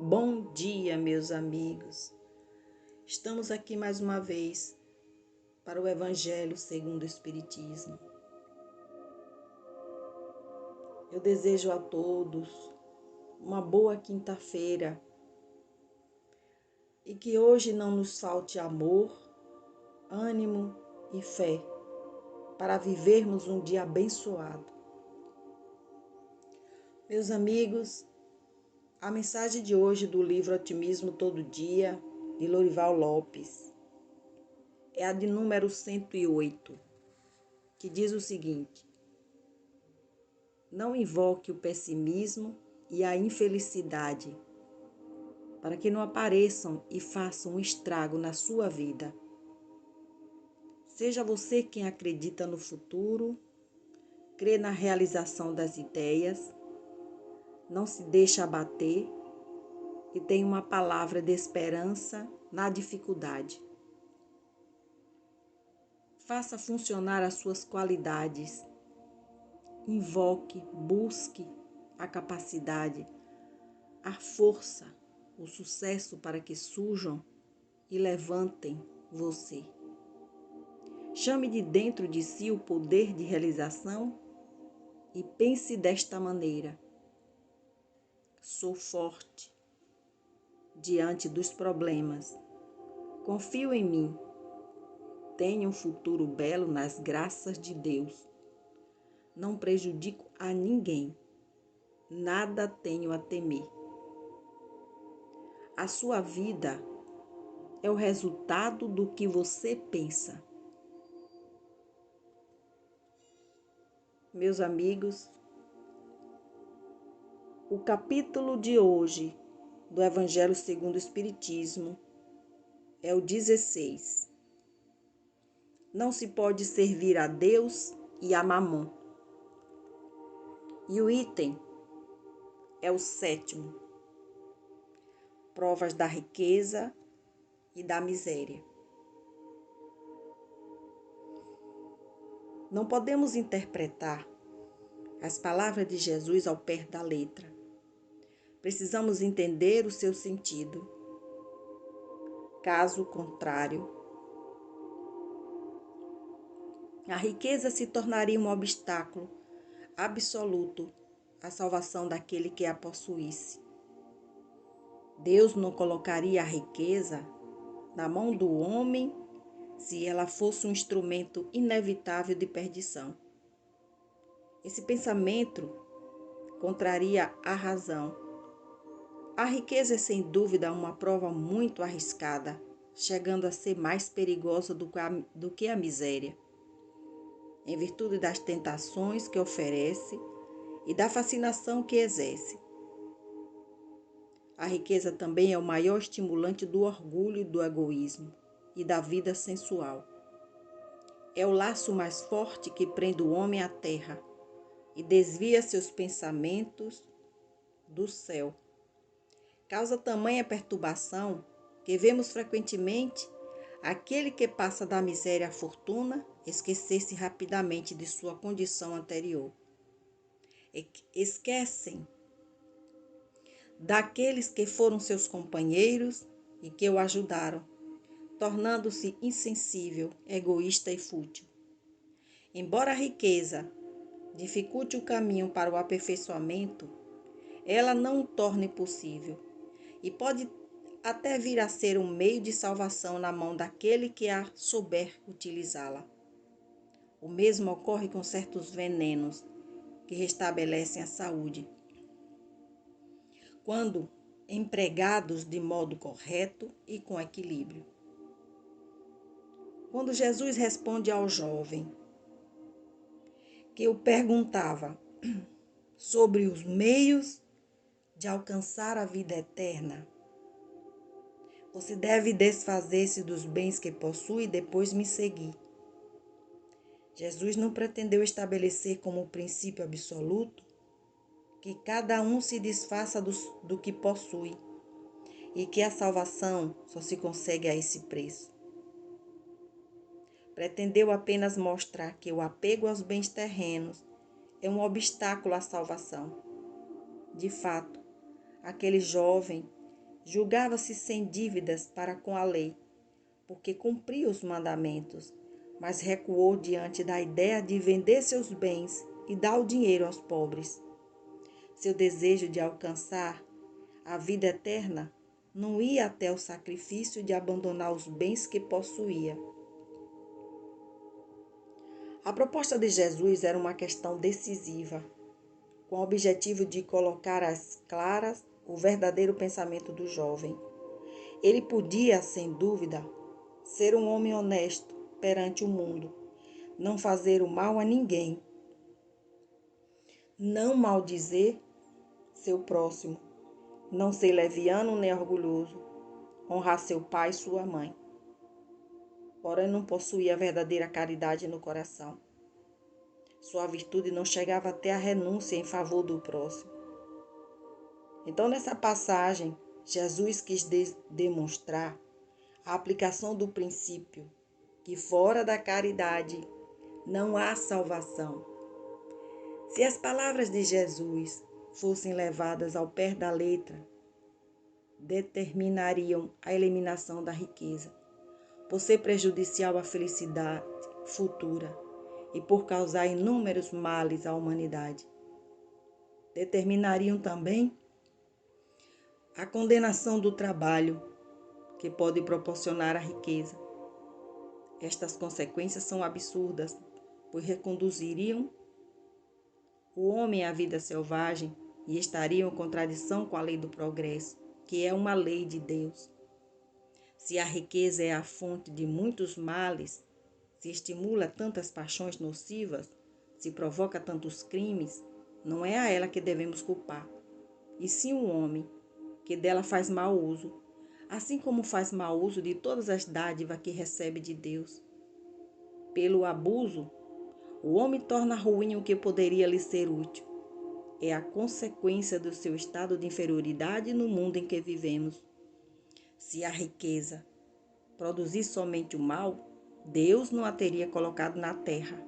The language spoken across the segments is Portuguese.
Bom dia, meus amigos. Estamos aqui mais uma vez para o Evangelho segundo o Espiritismo. Eu desejo a todos uma boa quinta-feira e que hoje não nos falte amor, ânimo e fé para vivermos um dia abençoado. Meus amigos, a mensagem de hoje do livro Otimismo Todo Dia, de Lorival Lopes, é a de número 108, que diz o seguinte: não invoque o pessimismo e a infelicidade, para que não apareçam e façam um estrago na sua vida. Seja você quem acredita no futuro, crê na realização das ideias, não se deixe abater e tenha uma palavra de esperança na dificuldade. Faça funcionar as suas qualidades. Invoque, busque a capacidade, a força, o sucesso para que surjam e levantem você. Chame de dentro de si o poder de realização e pense desta maneira: sou forte diante dos problemas. Confio em mim. Tenho um futuro belo nas graças de Deus. Não prejudico a ninguém. Nada tenho a temer. A sua vida é o resultado do que você pensa. Meus amigos, o capítulo de hoje do Evangelho segundo o Espiritismo é o 16. Não se pode servir a Deus e a Mamon. E o item é o 7º. Provas da riqueza e da miséria. Não podemos interpretar as palavras de Jesus ao pé da letra. Precisamos entender o seu sentido. Caso contrário, a riqueza se tornaria um obstáculo absoluto à salvação daquele que a possuísse. Deus não colocaria a riqueza na mão do homem se ela fosse um instrumento inevitável de perdição. Esse pensamento contraria a razão. A riqueza é sem dúvida uma prova muito arriscada, chegando a ser mais perigosa do que a miséria, em virtude das tentações que oferece e da fascinação que exerce. A riqueza também é o maior estimulante do orgulho e do egoísmo e da vida sensual. É o laço mais forte que prende o homem à terra e desvia seus pensamentos do céu. Causa tamanha perturbação que vemos frequentemente aquele que passa da miséria à fortuna esquecer-se rapidamente de sua condição anterior. Esquecem daqueles que foram seus companheiros e que o ajudaram, tornando-se insensível, egoísta e fútil. Embora a riqueza dificulte o caminho para o aperfeiçoamento, ela não o torne possível e pode até vir a ser um meio de salvação na mão daquele que a souber utilizá-la. O mesmo ocorre com certos venenos que restabelecem a saúde, quando empregados de modo correto e com equilíbrio. Quando Jesus responde ao jovem que o perguntava sobre os meios de alcançar a vida eterna: você deve desfazer-se dos bens que possui e depois me seguir. Jesus não pretendeu estabelecer como princípio absoluto que cada um se desfaça do que possui e que a salvação só se consegue a esse preço. Pretendeu apenas mostrar que o apego aos bens terrenos é um obstáculo à salvação. De fato, aquele jovem Julgava-se sem dívidas para com a lei, porque cumpria os mandamentos, mas recuou diante da ideia de vender seus bens e dar o dinheiro aos pobres. Seu desejo de alcançar a vida eterna não ia até o sacrifício de abandonar os bens que possuía. A proposta de Jesus era uma questão decisiva, com o objetivo de colocar às claras o verdadeiro pensamento do jovem. Ele podia, sem dúvida, ser um homem honesto perante o mundo, não fazer o mal a ninguém, não maldizer seu próximo, não ser leviano nem orgulhoso, honrar seu pai e sua mãe. Porém, não possuía a verdadeira caridade no coração. Sua virtude não chegava até a renúncia em favor do próximo. Então, nessa passagem, Jesus quis demonstrar a aplicação do princípio que fora da caridade não há salvação. Se as palavras de Jesus fossem levadas ao pé da letra, determinariam a eliminação da riqueza, por ser prejudicial à felicidade futura e por causar inúmeros males à humanidade. Determinariam também a condenação do trabalho, que pode proporcionar a riqueza. Estas consequências são absurdas, pois reconduziriam o homem à vida selvagem e estariam em contradição com a lei do progresso, que é uma lei de Deus. Se a riqueza é a fonte de muitos males, se estimula tantas paixões nocivas, se provoca tantos crimes, não é a ela que devemos culpar, e sim o homem, que dela faz mau uso, assim como faz mau uso de todas as dádivas que recebe de Deus. Pelo abuso, o homem torna ruim o que poderia lhe ser útil. É a consequência do seu estado de inferioridade no mundo em que vivemos. Se a riqueza produzir somente o mal, Deus não a teria colocado na terra.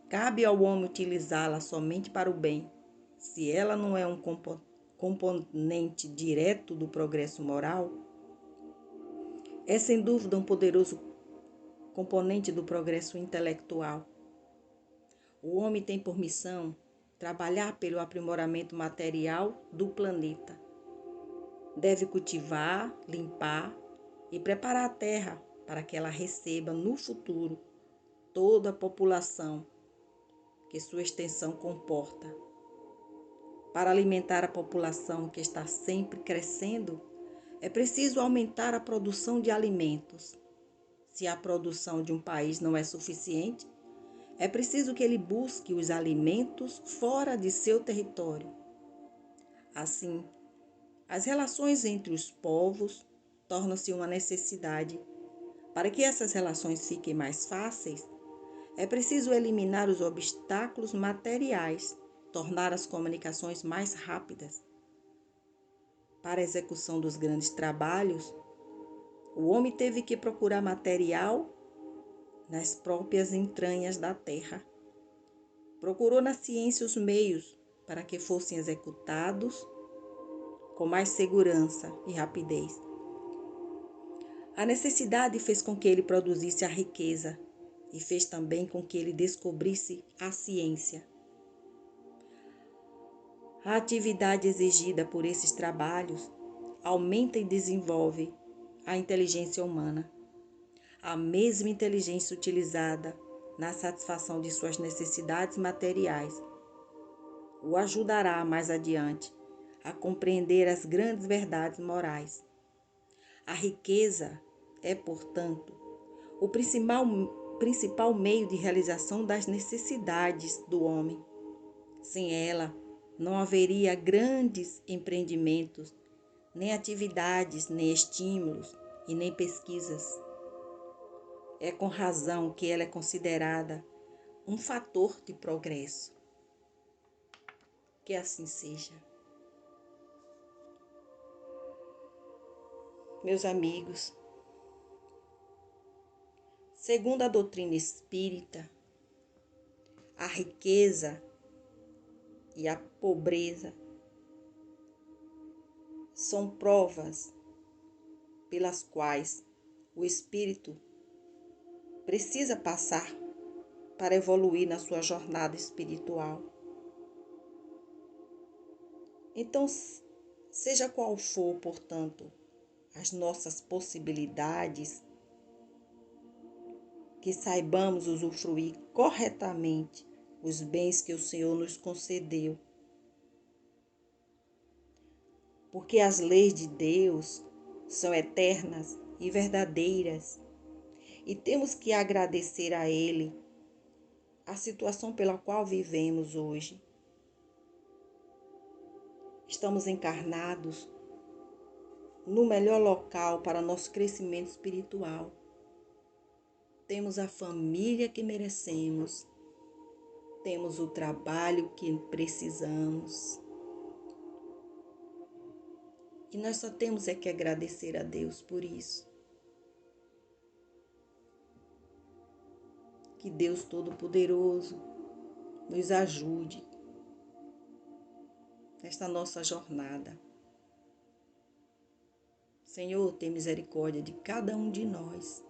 Cabe ao homem utilizá-la somente para o bem. Se ela não é um componente direto do progresso moral, é sem dúvida um poderoso componente do progresso intelectual. O homem tem por missão trabalhar pelo aprimoramento material do planeta. Deve cultivar, limpar e preparar a terra para que ela receba no futuro toda a população que sua extensão comporta. Para alimentar a população que está sempre crescendo, é preciso aumentar a produção de alimentos. Se a produção de um país não é suficiente, é preciso que ele busque os alimentos fora de seu território. Assim, as relações entre os povos tornam-se uma necessidade. Para que essas relações fiquem mais fáceis, é preciso eliminar os obstáculos materiais, tornar as comunicações mais rápidas. Para a execução dos grandes trabalhos, o homem teve que procurar material nas próprias entranhas da terra. Procurou na ciência os meios para que fossem executados com mais segurança e rapidez. A necessidade fez com que ele produzisse a riqueza e fez também com que ele descobrisse a ciência. A atividade exigida por esses trabalhos aumenta e desenvolve a inteligência humana. A mesma inteligência utilizada na satisfação de suas necessidades materiais o ajudará mais adiante a compreender as grandes verdades morais. A riqueza é, portanto, o principal meio de realização das necessidades do homem. Sem ela, não haveria grandes empreendimentos, nem atividades, nem estímulos e nem pesquisas. É com razão que ela é considerada um fator de progresso. Que assim seja. Meus amigos, segundo a doutrina espírita, a riqueza e a pobreza são provas pelas quais o espírito precisa passar para evoluir na sua jornada espiritual. Então, seja qual for, portanto, as nossas possibilidades, que saibamos usufruir corretamente os bens que o Senhor nos concedeu. Porque as leis de Deus são eternas e verdadeiras, e temos que agradecer a Ele a situação pela qual vivemos hoje. Estamos encarnados no melhor local para nosso crescimento espiritual. Temos a família que merecemos, temos o trabalho que precisamos. E nós só temos que agradecer a Deus por isso. Que Deus Todo-Poderoso nos ajude nesta nossa jornada. Senhor, tem misericórdia de cada um de nós.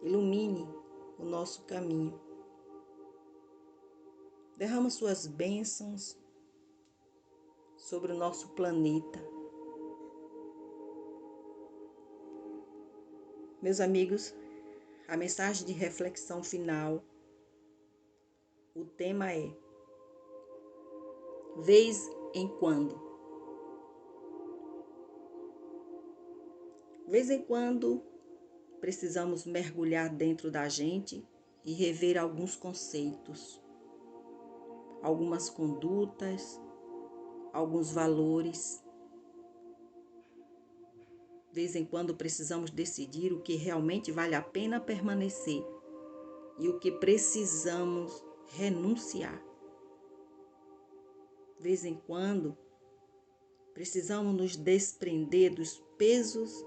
Ilumine o nosso caminho. Derrama suas bênçãos sobre o nosso planeta. Meus amigos, a mensagem de reflexão final, o tema é: vez em quando. Vez em quando precisamos mergulhar dentro da gente e rever alguns conceitos, algumas condutas, alguns valores. De vez em quando precisamos decidir o que realmente vale a pena permanecer e o que precisamos renunciar. De vez em quando precisamos nos desprender dos pesos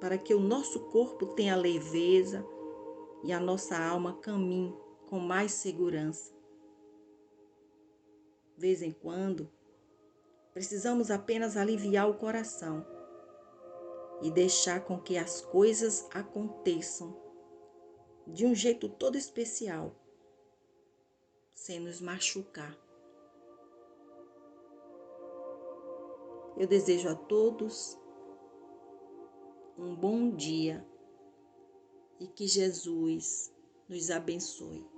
para que o nosso corpo tenha leveza e a nossa alma caminhe com mais segurança. De vez em quando precisamos apenas aliviar o coração e deixar com que as coisas aconteçam de um jeito todo especial, sem nos machucar. Eu desejo a todos um bom dia e que Jesus nos abençoe.